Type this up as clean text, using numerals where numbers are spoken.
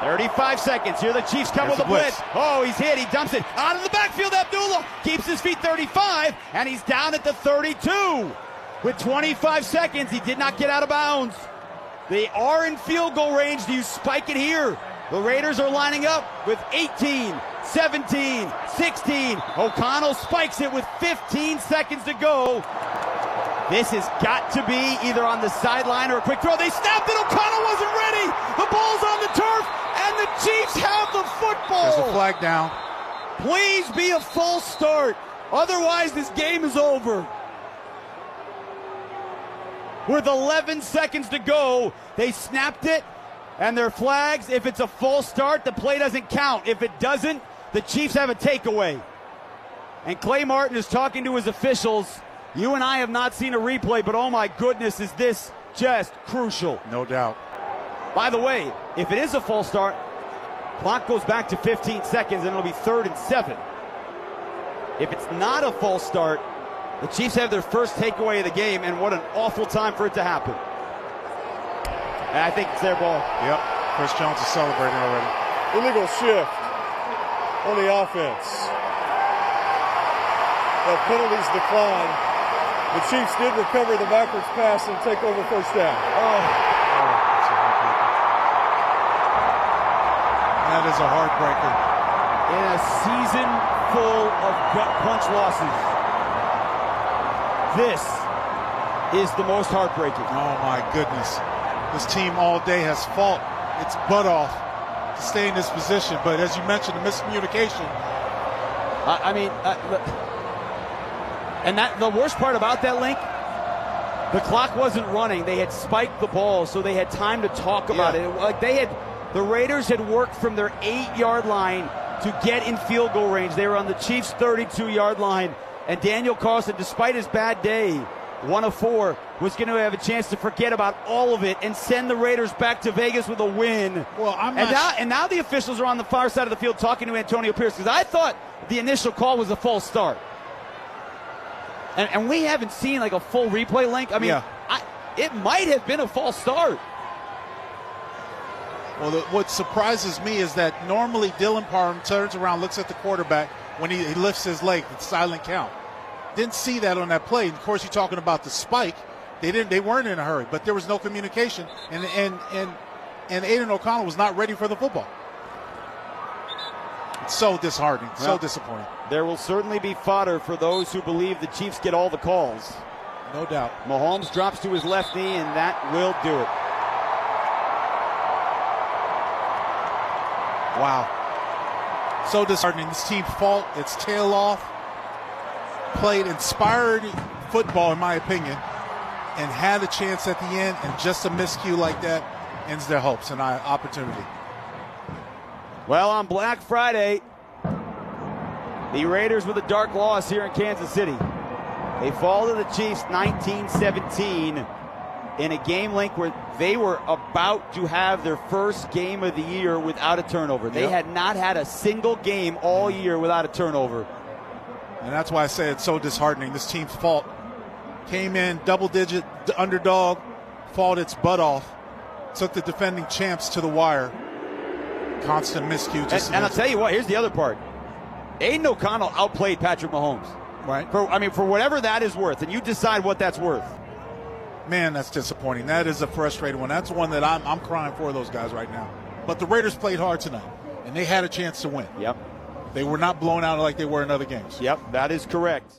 35 seconds. Here the Chiefs come with a blitz. Oh, he's hit. He dumps it out of the backfield. Abdullah keeps his feet 35, and he's down at the 32. With 25 seconds, he did not get out of bounds. They are in field goal range. Do you spike it here? The Raiders are lining up with 18, 17, 16. O'Connell spikes it with 15 seconds to go. This has got to be either on the sideline or a quick throw. They snapped it. O'Connell wasn't ready. The ball's on the turf, and the Chiefs have the football. There's a flag down. Please be a false start. Otherwise, this game is over. With 11 seconds to go, they snapped it, and their flags. If it's a false start, the play doesn't count. If it doesn't, the Chiefs have a takeaway. And Clay Martin is talking to his officials. You and I have not seen a replay, but oh my goodness, is this just crucial. No doubt. By the way, if it is a false start, clock goes back to 15 seconds, and it'll be 3rd and 7. If it's not a false start, the Chiefs have their first takeaway of the game, and what an awful time for it to happen. And I think it's their ball. Yep. Chris Jones is celebrating already. Illegal shift on the offense. The penalties decline. The Chiefs did recover the backwards pass and take over first down. That is a heartbreaker. In a season full of gut punch losses, this is the most heartbreaking. Oh my goodness. This team all day has fought its butt off to stay in this position, but as you mentioned, the miscommunication. And the worst part about that, Link, the clock wasn't running. They had spiked the ball, so they had time to talk about it. Like the Raiders had worked from their 8-yard line to get in field goal range. They were on the Chiefs' 32-yard line, and Daniel Carlson, despite his bad day, 1 of 4, was going to have a chance to forget about all of it and send the Raiders back to Vegas with a win. Well, and now the officials are on the far side of the field talking to Antonio Pierce, because I thought the initial call was a false start. And we haven't seen like a full replay, Link. I mean, it might have been a false start. Well, what surprises me is that normally Dylan Parham turns around, looks at the quarterback when he lifts his leg, the silent count. Didn't see that on that play. And of course, you're talking about the spike. They weren't in a hurry, but there was no communication, and Aiden O'Connell was not ready for the football. It's so disheartening, so disappointing. There will certainly be fodder for those who believe the Chiefs get all the calls. No doubt. Mahomes drops to his left knee, and that will do it. Wow. So disheartening. This team fought its tail off, played inspired football, in my opinion, and had a chance at the end, and just a miscue like that ends their hopes and opportunity. Well, on Black Friday, the Raiders with a dark loss here in Kansas City. They fall to the Chiefs 19-17 in a game, Link, where they were about to have their first game of the year without a turnover. They had not had a single game all year without a turnover. And that's why I say it's so disheartening. This team fought, came in double-digit underdog, fought its butt off, took the defending champs to the wire. Constant miscue. And I'll tell you what, here's the other part. Aiden O'Connell outplayed Patrick Mahomes. Right. For whatever that is worth, and you decide what that's worth. Man, that's disappointing. That is a frustrating one. That's one that I'm crying for those guys right now. But the Raiders played hard tonight, and they had a chance to win. Yep. They were not blown out like they were in other games. Yep, that is correct.